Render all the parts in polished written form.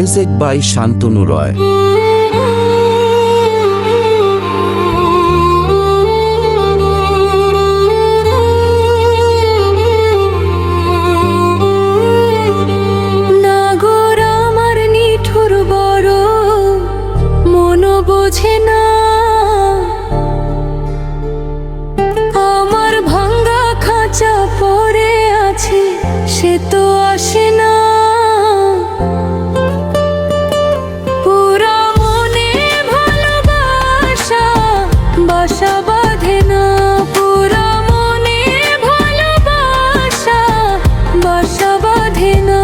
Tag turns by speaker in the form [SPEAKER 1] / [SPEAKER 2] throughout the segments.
[SPEAKER 1] Music by Shantanu রয়।
[SPEAKER 2] নাগর আমার নিঠুর বড়, মন বোঝে না আমার ভাঙ্গা খাঁচা পড়ে আছে, সে তো আসে না। পুরা মনে ভালোবাসা বাসা বাঁধে না, পুরা মনে ভালোবাসা বাসা বাঁধে না।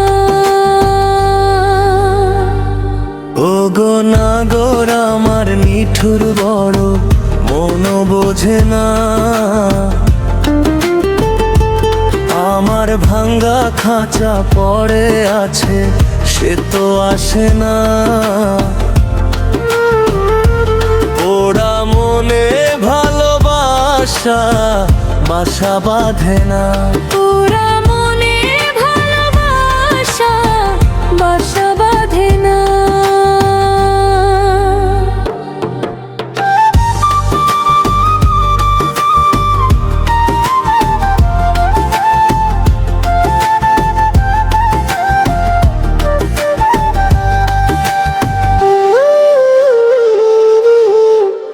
[SPEAKER 3] ও গো নাগর আমার নিঠুর বড়, মন বোঝে না আমার ভাঙ্গা খাঁচা পড়ে আছে, সে তো আসে না। ওরা মনে ভালোবাসা বাসা বাঁধে না,
[SPEAKER 2] পুরা মনে ভালোবাসা বাসা বাঁধে না।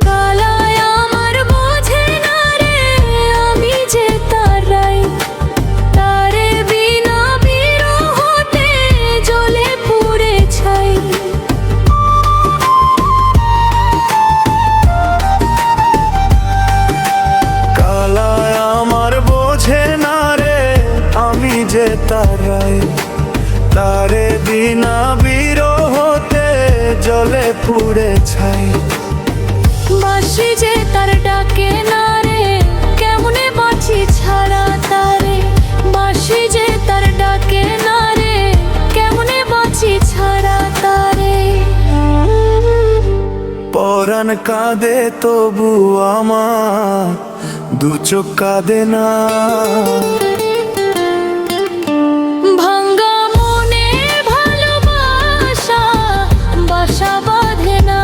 [SPEAKER 2] কালায় আমার বোঝে না রে, আমি যে তারাই, তারে বিনা বিরহতে জ্বলে পুড়ে ছাই।
[SPEAKER 3] কালায় আমার বোঝে না রে, আমি যে তারাই, তারে বিনা বিরহতে জ্বলে পুড়ে ছাই।
[SPEAKER 2] বাঁশি যে তার ডাকে না রে, কেমনে বাঁচি ছাড়া তারে। বাঁশি যে তার ডাকে না রে, কেমনে বাঁচি ছাড়া তারে।
[SPEAKER 3] পরাণ কাঁদে তবু আমার দু চোখ কাঁদে না।
[SPEAKER 2] ভাঙ্গা মনে ভালোবাসা বাসা বাঁধে না।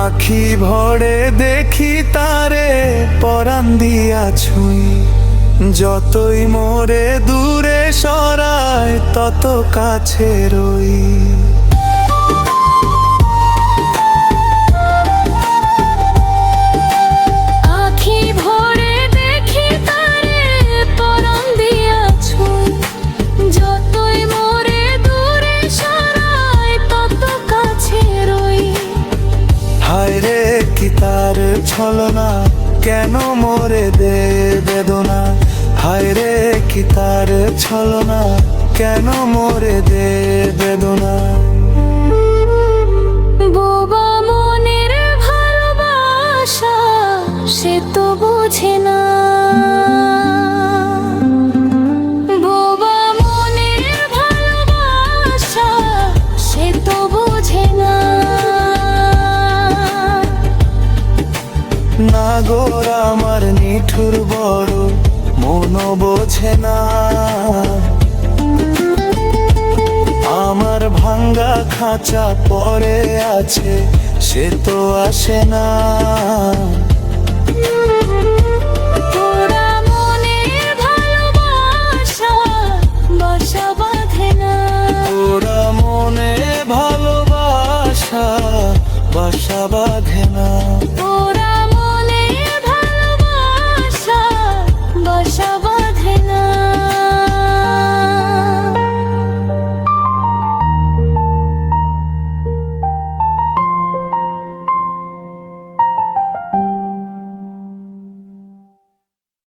[SPEAKER 3] আখি ভরে দেখি তারে পরাণ দিয়া ছুঁই, যতই মোরে দূরে সরায় তত কাছে রই।
[SPEAKER 2] আখি ভরে দেখি তারে পরাণ দিয়া ছুঁই, যতই মোরে দূরে সরায় তত কাছে রই।
[SPEAKER 3] হায় রে কি তার ছলনা, কেন মোরে দে বেদনা। হায় রে কি তার ছলনা, কেন মোরে দে বেদনা।
[SPEAKER 2] বোবা মনের ভালোবাসা সে তো বোঝে না, বোবা মনের ভালোবাসা সে তো বোঝে না।
[SPEAKER 3] নাগর আমার নিঠুর বড়, মন বোঝে না আমার ভাঙ্গা খাঁচা পড়ে আছে, সে তো আসে না।
[SPEAKER 2] পুরা মনের ভালোবাসা বাসা বাঁধে না,
[SPEAKER 3] ওরা মনে ভালোবাসা বাসা